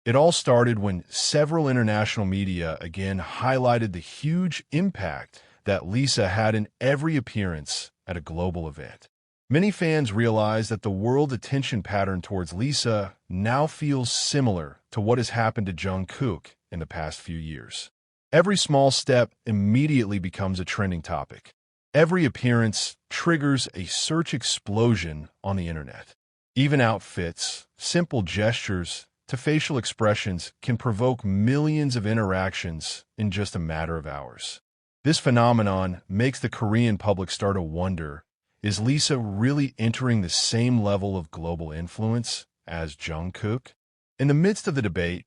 It all started when several international media again highlighted the huge impact that Lisa had in every appearance at a global event. Many fans realized that the world attention pattern towards Lisa now feels similar to what has happened to Jungkook in the past few years. Every small step immediately becomes a trending topic. Every appearance triggers a search explosion on the internet. Even outfits, simple gestures, to facial expressions can provoke millions of interactions in just a matter of hours. This phenomenon makes the Korean public start to wonder, is Lisa really entering the same level of global influence as Jungkook? In the midst of the debate,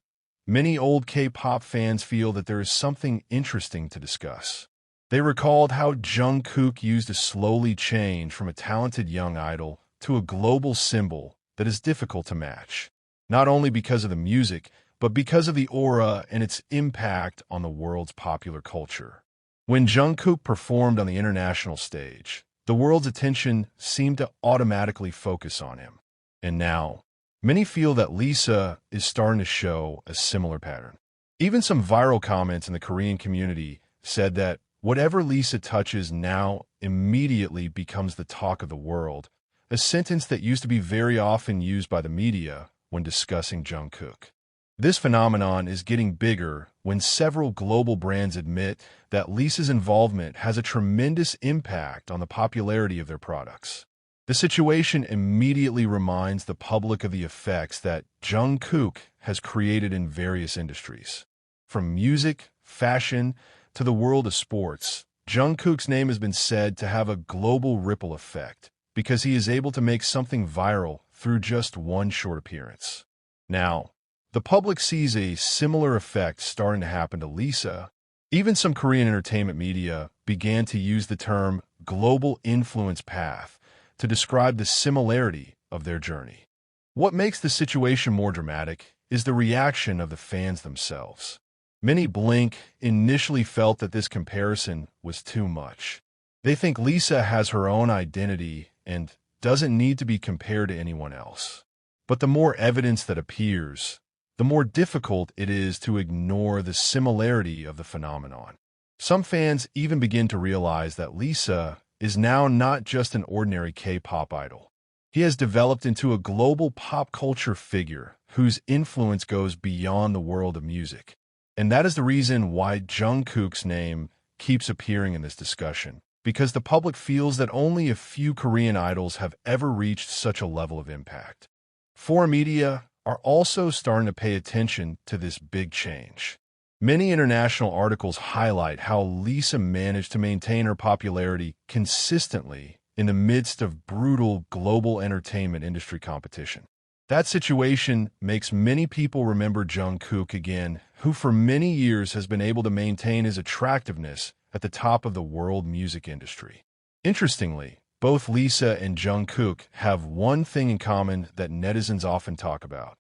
many old K-pop fans feel that there is something interesting to discuss. They recalled how Jungkook used to slowly change from a talented young idol to a global symbol that is difficult to match, not only because of the music, but because of the aura and its impact on the world's popular culture. When Jungkook performed on the international stage, the world's attention seemed to automatically focus on him. And now, many feel that Lisa is starting to show a similar pattern. Even some viral comments in the Korean community said that whatever Lisa touches now immediately becomes the talk of the world, a sentence that used to be very often used by the media when discussing Jungkook. This phenomenon is getting bigger when several global brands admit that Lisa's involvement has a tremendous impact on the popularity of their products. The situation immediately reminds the public of the effects that Jungkook has created in various industries. From music, fashion, to the world of sports, Jungkook's name has been said to have a global ripple effect because he is able to make something viral through just one short appearance. Now, the public sees a similar effect starting to happen to Lisa. Even some Korean entertainment media began to use the term global influence path to describe the similarity of their journey. What makes the situation more dramatic is the reaction of the fans themselves. Many BLACKPINK initially felt that this comparison was too much. They think Lisa has her own identity and doesn't need to be compared to anyone else. But the more evidence that appears, the more difficult it is to ignore the similarity of the phenomenon. Some fans even begin to realize that Lisa is now not just an ordinary K-pop idol. He has developed into a global pop culture figure whose influence goes beyond the world of music. And that is the reason why Jungkook's name keeps appearing in this discussion, because the public feels that only a few Korean idols have ever reached such a level of impact. Foreign media are also starting to pay attention to this big change. Many international articles highlight how Lisa managed to maintain her popularity consistently in the midst of brutal global entertainment industry competition. That situation makes many people remember Jungkook again, who for many years has been able to maintain his attractiveness at the top of the world music industry. Interestingly, both Lisa and Jungkook have one thing in common that netizens often talk about.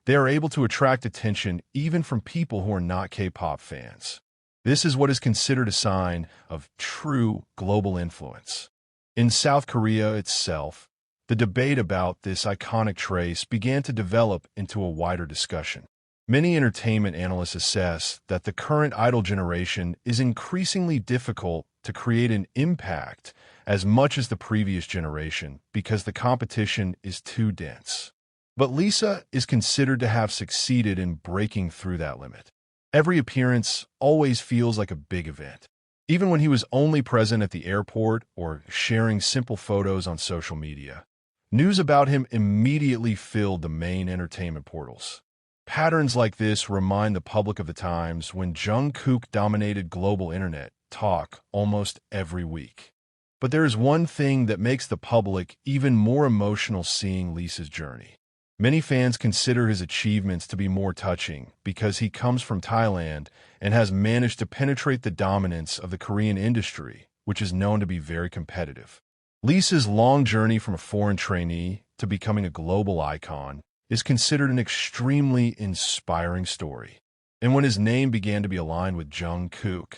They are able to attract attention even from people who are not K-pop fans. This is what is considered a sign of true global influence. In South Korea itself, the debate about this iconic trace began to develop into a wider discussion. Many entertainment analysts assess that the current idol generation is increasingly difficult to create an impact as much as the previous generation because the competition is too dense. But Lisa is considered to have succeeded in breaking through that limit. Every appearance always feels like a big event, even when he was only present at the airport or sharing simple photos on social media. News about him immediately filled the main entertainment portals. Patterns like this remind the public of the times when Jungkook dominated global internet talk almost every week. But there is one thing that makes the public even more emotional seeing Lisa's journey. Many fans consider his achievements to be more touching because he comes from Thailand and has managed to penetrate the dominance of the Korean industry, which is known to be very competitive. Lisa's long journey from a foreign trainee to becoming a global icon is considered an extremely inspiring story. And when his name began to be aligned with Jungkook,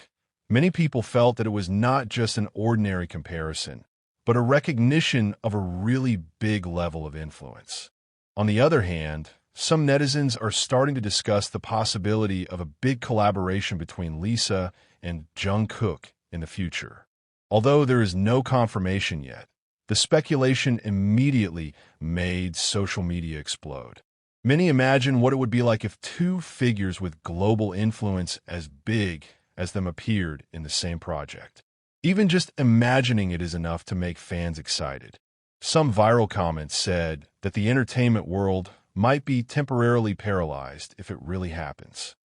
many people felt that it was not just an ordinary comparison, but a recognition of a really big level of influence. On the other hand, some netizens are starting to discuss the possibility of a big collaboration between Lisa and Jungkook in the future. Although there is no confirmation yet, the speculation immediately made social media explode. Many imagine what it would be like if two figures with global influence as big as them appeared in the same project. Even just imagining it is enough to make fans excited. Some viral comments said that the entertainment world might be temporarily paralyzed if it really happens.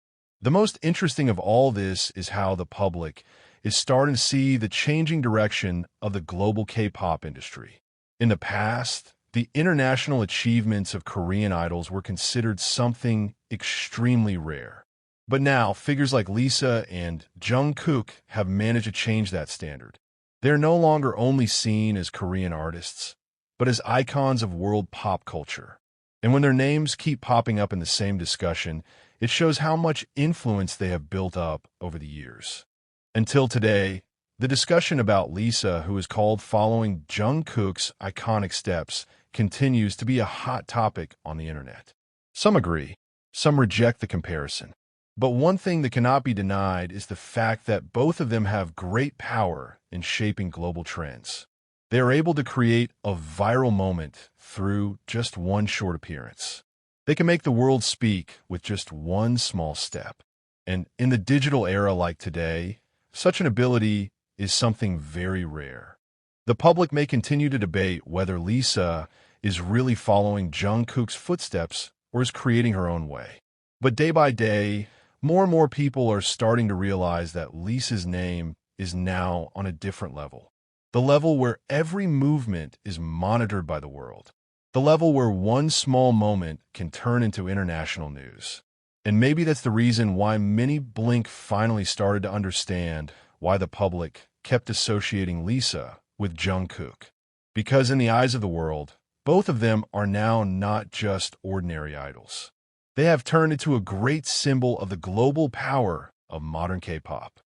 The most interesting of all this is how the public is starting to see the changing direction of the global K-pop industry. In the past, the international achievements of Korean idols were considered something extremely rare. But now, figures like Lisa and Jungkook have managed to change that standard. They're no longer only seen as Korean artists, but as icons of world pop culture. And when their names keep popping up in the same discussion, it shows how much influence they have built up over the years. Until today, the discussion about Lisa, who is called following Jungkook's iconic steps, continues to be a hot topic on the internet. Some agree, some reject the comparison. But one thing that cannot be denied is the fact that both of them have great power in shaping global trends. They are able to create a viral moment through just one short appearance. They can make the world speak with just one small step. And in the digital era like today, such an ability is something very rare. The public may continue to debate whether Lisa is really following Jungkook's footsteps or is creating her own way. But day by day, more and more people are starting to realize that Lisa's name is now on a different level. The level where every movement is monitored by the world. The level where one small moment can turn into international news. And maybe that's the reason why many Blink finally started to understand why the public kept associating Lisa with Jungkook. Because in the eyes of the world, both of them are now not just ordinary idols. They have turned into a great symbol of the global power of modern K-pop.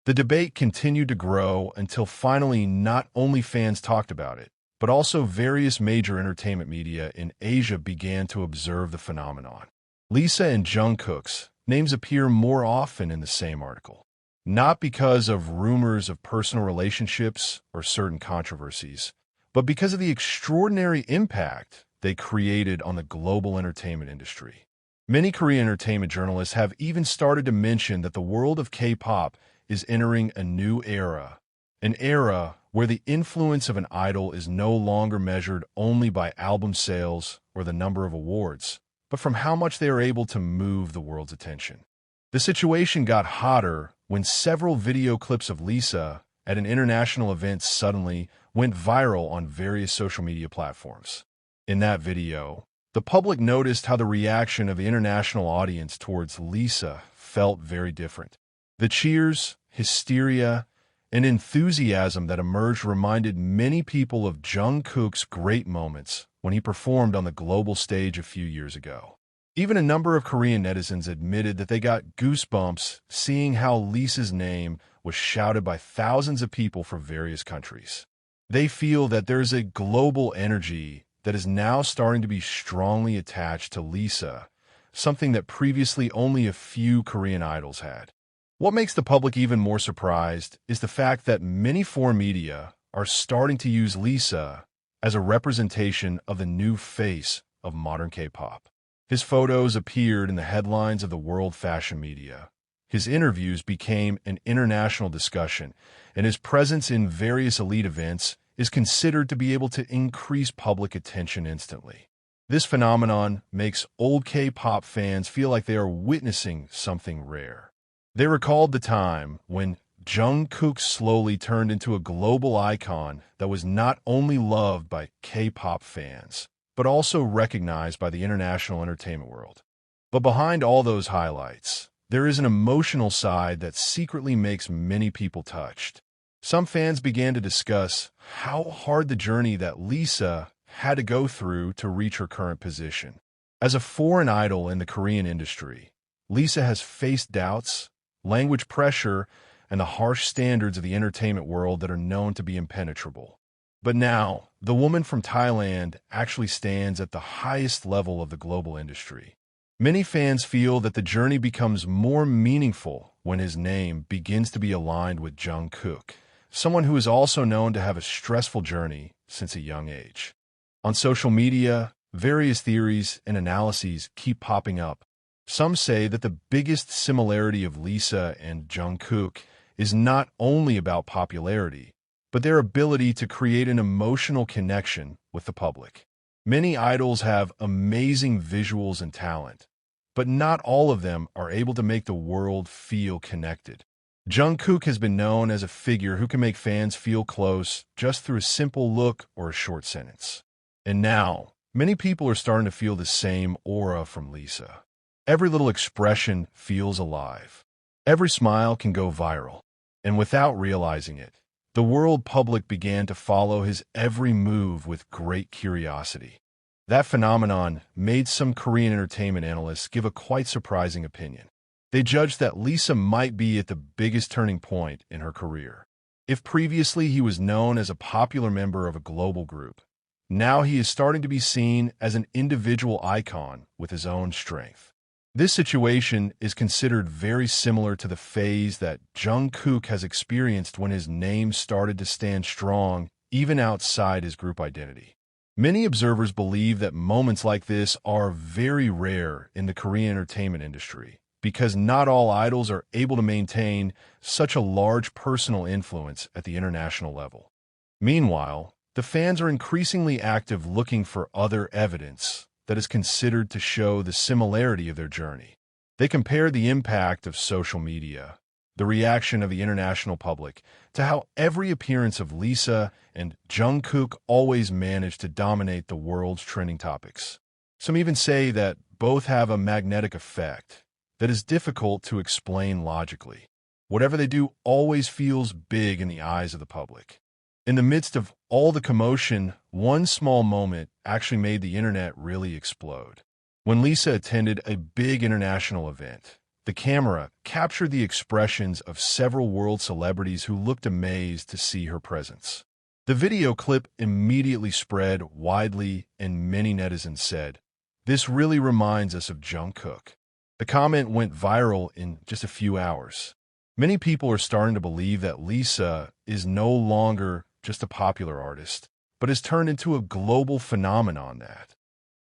The debate continued to grow until finally not only fans talked about it, but also various major entertainment media in Asia began to observe the phenomenon. Lisa and Jungkook's names appear more often in the same article, not because of rumors of personal relationships or certain controversies, but because of the extraordinary impact they created on the global entertainment industry. Many Korean entertainment journalists have even started to mention that the world of K-pop is entering a new era, an era where the influence of an idol is no longer measured only by album sales or the number of awards, but from how much they are able to move the world's attention. The situation got hotter when several video clips of Lisa at an international event suddenly went viral on various social media platforms. In that video, the public noticed how the reaction of the international audience towards Lisa felt very different. The cheers, hysteria, and enthusiasm that emerged reminded many people of Jungkook's great moments when he performed on the global stage a few years ago. Even a number of Korean netizens admitted that they got goosebumps seeing how Lisa's name was shouted by thousands of people from various countries. They feel that there is a global energy that is now starting to be strongly attached to Lisa, something that previously only a few Korean idols had. What makes the public even more surprised is the fact that many foreign media are starting to use Lisa as a representation of the new face of modern K-pop. His photos appeared in the headlines of the world fashion media. His interviews became an international discussion, and his presence in various elite events is considered to be able to increase public attention instantly. This phenomenon makes old K-pop fans feel like they are witnessing something rare. They recalled the time when Jungkook slowly turned into a global icon that was not only loved by K-pop fans, but also recognized by the international entertainment world. But behind all those highlights, there is an emotional side that secretly makes many people touched. Some fans began to discuss how hard the journey that Lisa had to go through to reach her current position. As a foreign idol in the Korean industry, Lisa has faced doubts, language pressure, and the harsh standards of the entertainment world that are known to be impenetrable. But now, the woman from Thailand actually stands at the highest level of the global industry. Many fans feel that the journey becomes more meaningful when his name begins to be aligned with Jungkook, someone who is also known to have a stressful journey since a young age. On social media, various theories and analyses keep popping up. Some say that the biggest similarity of Lisa and Jungkook is not only about popularity, but their ability to create an emotional connection with the public. Many idols have amazing visuals and talent, but not all of them are able to make the world feel connected. Jungkook has been known as a figure who can make fans feel close just through a simple look or a short sentence. And now, many people are starting to feel the same aura from Lisa. Every little expression feels alive. Every smile can go viral. And without realizing it, the world public began to follow his every move with great curiosity. That phenomenon made some Korean entertainment analysts give a quite surprising opinion. They judged that Lisa might be at the biggest turning point in her career. If previously he was known as a popular member of a global group, now he is starting to be seen as an individual icon with his own strength. This situation is considered very similar to the phase that Jungkook has experienced when his name started to stand strong even outside his group identity. Many observers believe that moments like this are very rare in the Korean entertainment industry because not all idols are able to maintain such a large personal influence at the international level. Meanwhile, the fans are increasingly active looking for other evidence that is considered to show the similarity of their journey. They compare the impact of social media, the reaction of the international public, to how every appearance of Lisa and Jungkook always managed to dominate the world's trending topics. Some even say that both have a magnetic effect that is difficult to explain logically. Whatever they do always feels big in the eyes of the public. In the midst of all the commotion, one small moment actually made the internet really explode. When Lisa attended a big international event, the camera captured the expressions of several world celebrities who looked amazed to see her presence. The video clip immediately spread widely, and many netizens said, "This really reminds us of Jungkook." The comment went viral in just a few hours. Many people are starting to believe that Lisa is no longer just a popular artist, but has turned into a global phenomenon that